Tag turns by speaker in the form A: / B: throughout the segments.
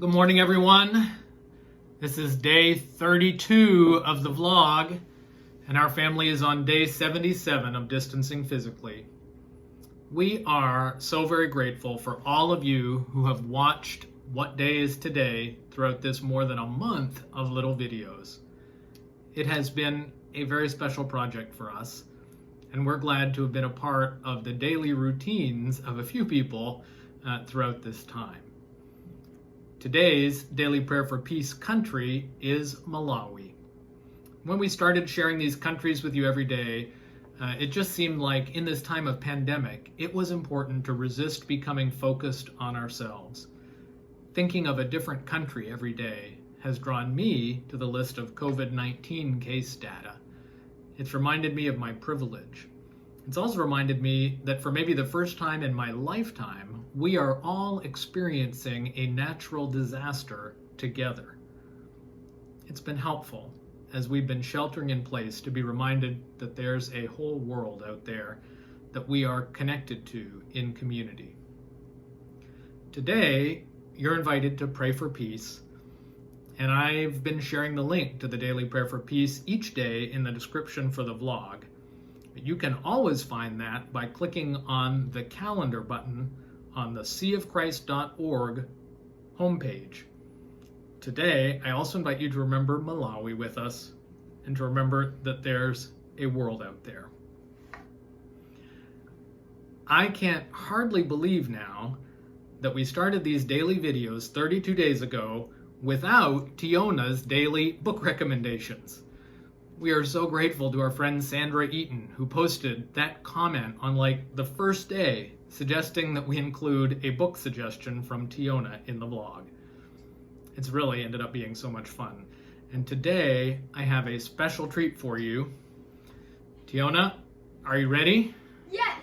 A: Good morning, everyone. This is day 32 of the vlog, and our family is on day 77 of distancing physically. We are so very grateful for all of you who have watched What Day Is Today throughout this more than a month of little videos. It has been a very special project for us, and we're glad to have been a part of the daily routines of a few people throughout this time. Today's daily prayer for peace country is Malawi. When we started sharing these countries with you every day, it just seemed like in this time of pandemic, it was important to resist becoming focused on ourselves. Thinking of a different country every day has drawn me to the list of COVID-19 case data. It's reminded me of my privilege. It's also reminded me that for maybe the first time in my lifetime, we are all experiencing a natural disaster together. It's been helpful as we've been sheltering in place to be reminded that there's a whole world out there that we are connected to in community. Today, you're invited to pray for peace, and I've been sharing the link to the daily prayer for peace each day in the description for the vlog. You can always find that by clicking on the calendar button on the seaofchrist.org homepage. Today, I also invite you to remember Malawi with us and to remember that there's a world out there. I can't hardly believe now that we started these daily videos 32 days ago without Tiona's daily book recommendations. We are so grateful to our friend Sandra Eaton, who posted that comment on the first day, suggesting that we include a book suggestion from Tiona in the vlog. It's really ended up being so much fun. And today, I have a special treat for you. Tiona, are you ready?
B: Yes!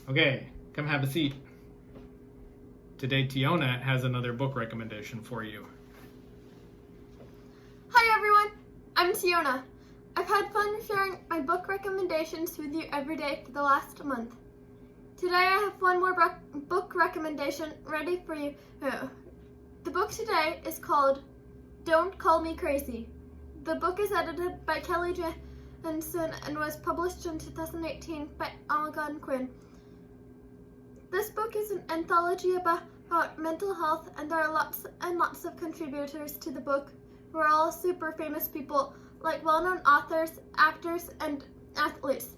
A: Okay, come have a seat. Today, Tiona has another book recommendation for you.
B: Hi everyone, I'm Tiona. I've had fun sharing my book recommendations with you every day for the last month. Today I have one more book recommendation ready for you. The book today is called Don't Call Me Crazy. The book is edited by Kelly Jensen and was published in 2018 by Amagon Quinn. This book is an anthology about mental health, and there are lots and lots of contributors to the book who are all super famous people like well-known authors, actors, and athletes.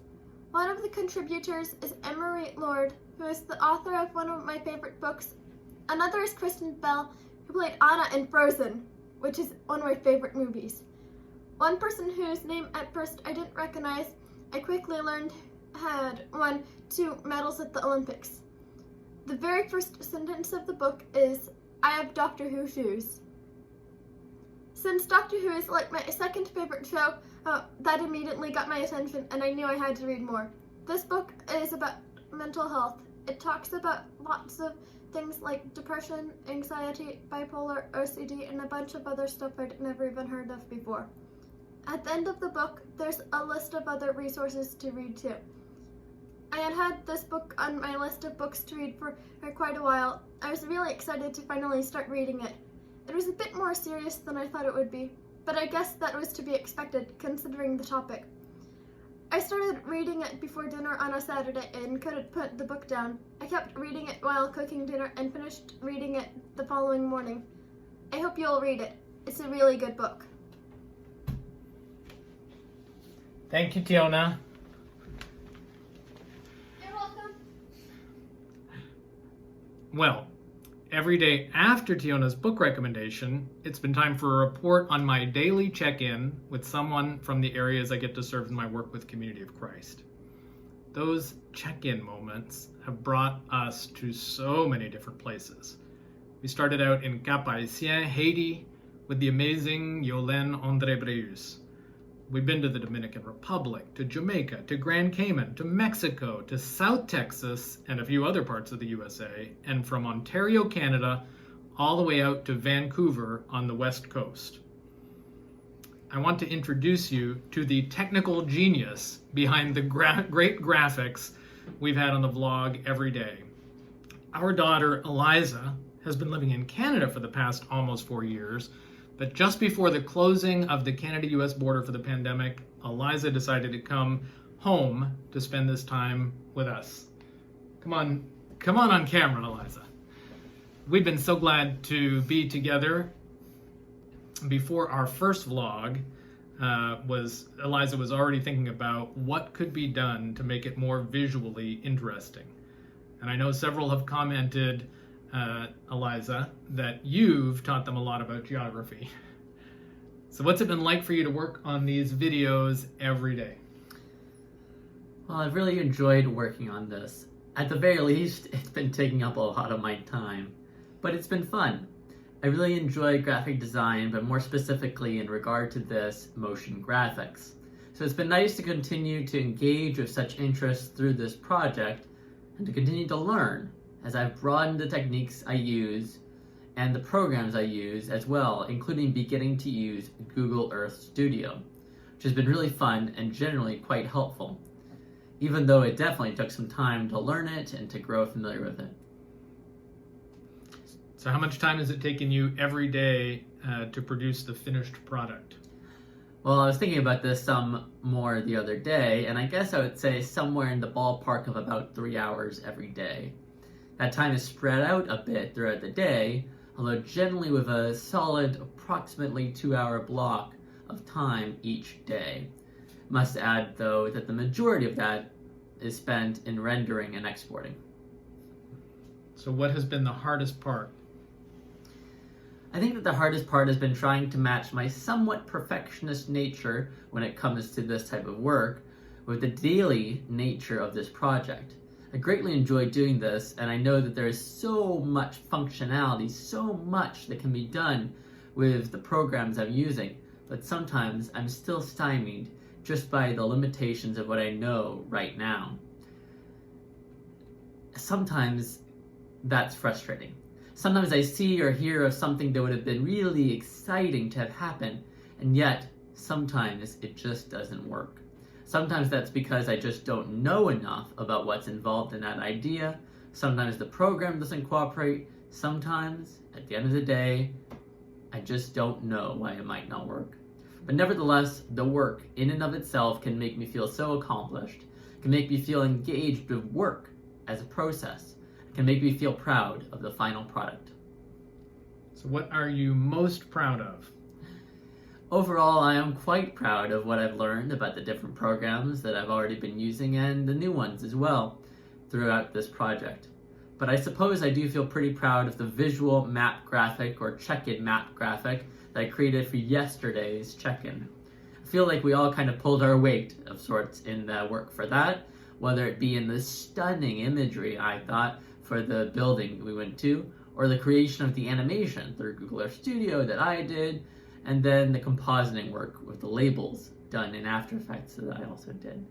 B: One of the contributors is Emery Lord, who is the author of one of my favorite books. Another is Kristen Bell, who played Anna in Frozen, which is one of my favorite movies. One person whose name at first I didn't recognize, I quickly learned had won 2 medals at the Olympics. The very first sentence of the book is, "I have Doctor Who shoes." Since Doctor Who is like my second favorite show, that immediately got my attention and I knew I had to read more. This book is about mental health. It talks about lots of things like depression, anxiety, bipolar, OCD, and a bunch of other stuff I'd never even heard of before. At the end of the book, there's a list of other resources to read too. I had this book on my list of books to read for quite a while. I was really excited to finally start reading it. It was a bit more serious than I thought it would be, but I guess that was to be expected considering the topic. I started reading it before dinner on a Saturday and couldn't put the book down. I kept reading it while cooking dinner and finished reading it the following morning. I hope you'll read it. It's a really good book.
A: Thank you, Tiona.
B: You're welcome.
A: Well, every day after Tiona's book recommendation, it's been time for a report on my daily check-in with someone from the areas I get to serve in my work with Community of Christ. Those check-in moments have brought us to so many different places. We started out in Cap-Haïtien, Haiti, with the amazing Yolene André-Breus. We've been to the Dominican Republic, to Jamaica, to Grand Cayman, to Mexico, to South Texas, and a few other parts of the USA, and from Ontario, Canada, all the way out to Vancouver on the West Coast. I want to introduce you to the technical genius behind the great graphics we've had on the vlog every day. Our daughter, Eliza, has been living in Canada for the past almost 4 years, but just before the closing of the Canada-US border for the pandemic, Eliza decided to come home to spend this time with us. Come on camera, Eliza. We've been so glad to be together. Before our first vlog, Eliza was already thinking about what could be done to make it more visually interesting. And I know several have commented, Eliza, that you've taught them a lot about geography. So what's it been like for you to work on these videos every day?
C: Well, I've really enjoyed working on this. At the very least, it's been taking up a lot of my time, but it's been fun. I really enjoy graphic design, but more specifically in regard to this, motion graphics. So it's been nice to continue to engage with such interest through this project and to continue to learn as I've broadened the techniques I use and the programs I use as well, including beginning to use Google Earth Studio, which has been really fun and generally quite helpful, even though it definitely took some time to learn it and to grow familiar with it.
A: So how much time has it taken you every day to produce the finished product?
C: Well, I was thinking about this some more the other day, and I guess I would say somewhere in the ballpark of about 3 hours every day. That time is spread out a bit throughout the day, although generally with a solid approximately 2-hour block of time each day. Must add, though, that the majority of that is spent in rendering and exporting.
A: So what has been the hardest part?
C: I think that the hardest part has been trying to match my somewhat perfectionist nature when it comes to this type of work with the daily nature of this project. I greatly enjoy doing this, and I know that there is so much functionality, so much that can be done with the programs I'm using, but sometimes I'm still stymied just by the limitations of what I know right now. Sometimes that's frustrating. Sometimes I see or hear of something that would have been really exciting to have happen, and yet sometimes it just doesn't work. Sometimes that's because I just don't know enough about what's involved in that idea. Sometimes the program doesn't cooperate. Sometimes, at the end of the day, I just don't know why it might not work. But nevertheless, the work in and of itself can make me feel so accomplished, can make me feel engaged with work as a process, can make me feel proud of the final product.
A: So what are you most proud of?
C: Overall, I am quite proud of what I've learned about the different programs that I've already been using and the new ones as well throughout this project. But I suppose I do feel pretty proud of the visual map graphic or check-in map graphic that I created for yesterday's check-in. I feel like we all kind of pulled our weight of sorts in the work for that, whether it be in the stunning imagery I thought for the building we went to, or the creation of the animation through Google Earth Studio that I did, and then the compositing work with the labels done in After Effects that I also did.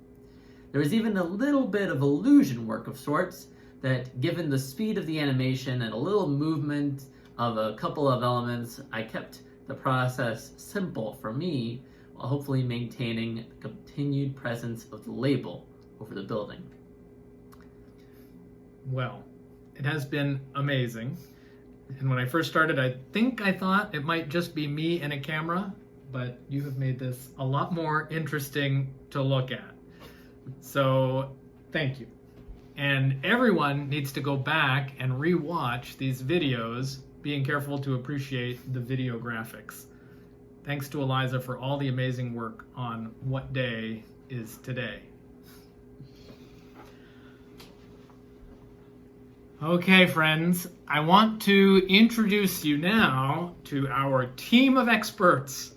C: There was even a little bit of illusion work of sorts that, given the speed of the animation and a little movement of a couple of elements, I kept the process simple for me while hopefully maintaining the continued presence of the label over the building.
A: Well, it has been amazing. And when I first started, I thought it might just be me and a camera, but you have made this a lot more interesting to look at. So, thank you. And everyone needs to go back and re-watch these videos, being careful to appreciate the video graphics. Thanks to Eliza for all the amazing work on What Day Is Today. Okay, friends, I want to introduce you now to our team of experts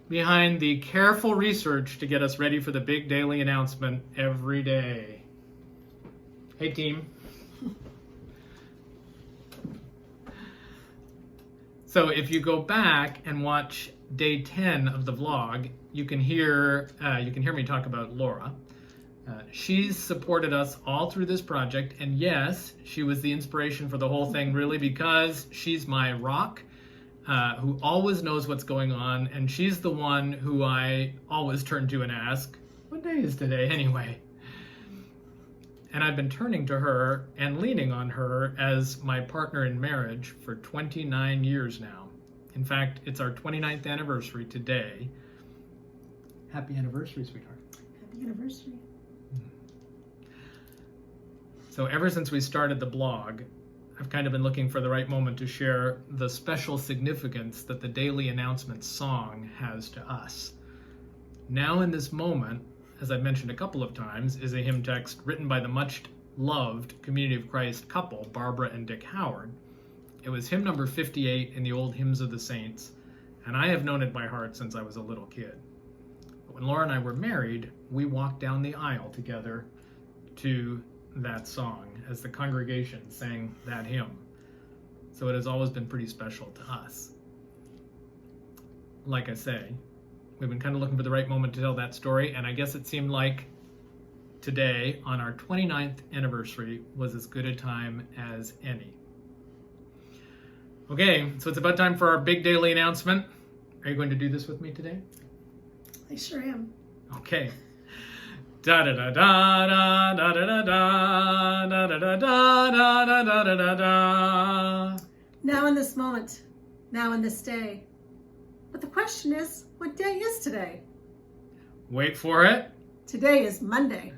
A: behind the careful research to get us ready for the big daily announcement every day. Hey, team. So if you go back and watch day 10 of the vlog, you can hear me talk about Laura. She's supported us all through this project, and yes, she was the inspiration for the whole thing, really, because she's my rock, who always knows what's going on, and she's the one who I always turn to and ask, what day is today anyway? And I've been turning to her and leaning on her as my partner in marriage for 29 years now. In fact, it's our 29th anniversary today. Happy anniversary, sweetheart.
D: Happy anniversary.
A: So ever since we started the blog, I've kind of been looking for the right moment to share the special significance that the daily announcements song has to us. Now in this moment, as I've mentioned a couple of times, is a hymn text written by the much-loved Community of Christ couple, Barbara and Dick Howard. It was hymn number 58 in the old Hymns of the Saints, and I have known it by heart since I was a little kid. But when Laura and I were married, we walked down the aisle together to that song as the congregation sang that hymn. So it has always been pretty special to us. Like I say, we've been kind of looking for the right moment to tell that story, and I guess it seemed like today, on our 29th anniversary, was as good a time as any. Okay, so it's about time for our big daily announcement. Are you going to do this with me today?
D: I sure am.
A: Okay. Da da da da da da da da da da da da da da da da da.
D: Now in this moment, now in this day. But the question is, what day is today?
A: Wait for it.
D: Today is Monday.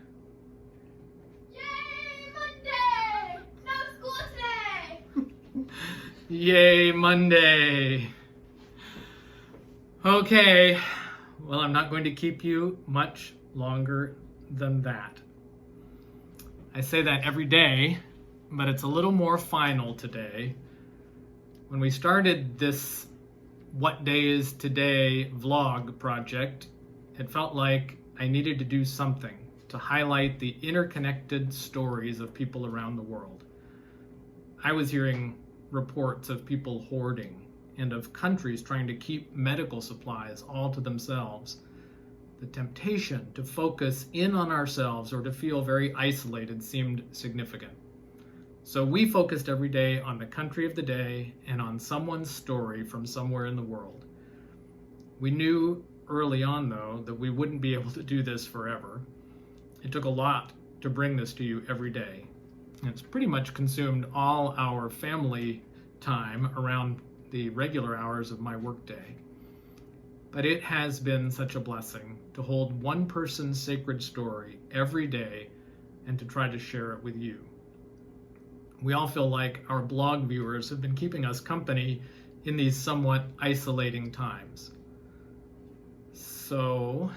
B: Yay, Monday! No school today!
A: Yay, Monday. Okay, well, I'm not going to keep you much longer than that. I say that every day, but it's a little more final today. When we started this What Day Is Today vlog project, it felt like I needed to do something to highlight the interconnected stories of people around the world. I was hearing reports of people hoarding and of countries trying to keep medical supplies all to themselves. The temptation to focus in on ourselves or to feel very isolated seemed significant. So we focused every day on the country of the day and on someone's story from somewhere in the world. We knew early on, though, that we wouldn't be able to do this forever. It took a lot to bring this to you every day. And it's pretty much consumed all our family time around the regular hours of my workday. But it has been such a blessing to hold one person's sacred story every day and to try to share it with you. We all feel like our blog viewers have been keeping us company in these somewhat isolating times. So,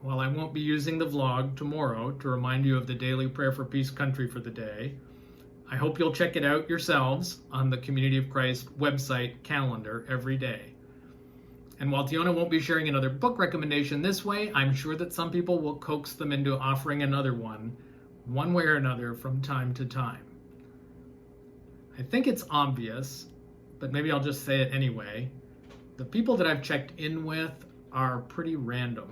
A: while I won't be using the vlog tomorrow to remind you of the daily prayer for peace country for the day, I hope you'll check it out yourselves on the Community of Christ website calendar every day. And while Tiona won't be sharing another book recommendation this way, I'm sure that some people will coax them into offering another one way or another from time to time. I think it's obvious, but maybe I'll just say it anyway. The people that I've checked in with are pretty random.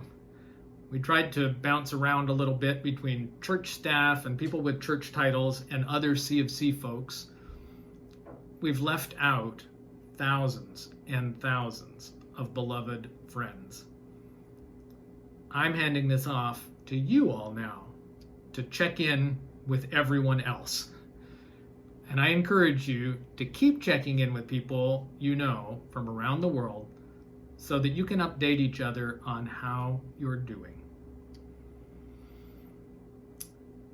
A: We tried to bounce around a little bit between church staff and people with church titles and other C of C folks. We've left out thousands and thousands of beloved friends. I'm handing this off to you all now to check in with everyone else. And I encourage you to keep checking in with people you know from around the world so that you can update each other on how you're doing.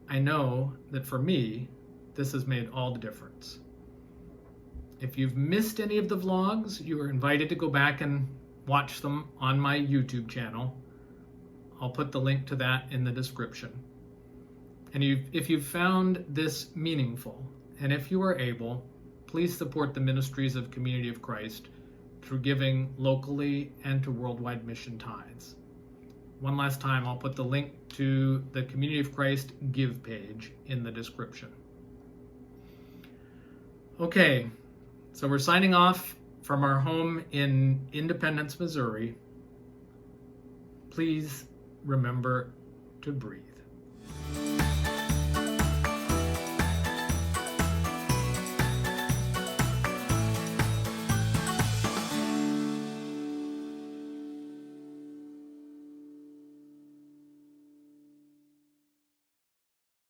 A: I know that for me, this has made all the difference. If you've missed any of the vlogs, you are invited to go back and watch them on my YouTube channel. I'll put the link to that in the description. And if you've found this meaningful, and if you are able, please support the ministries of Community of Christ through giving locally and to worldwide mission tithes. One last time, I'll put the link to the Community of Christ Give page in the description. Okay, so we're signing off from our home in Independence, Missouri. Please remember to breathe.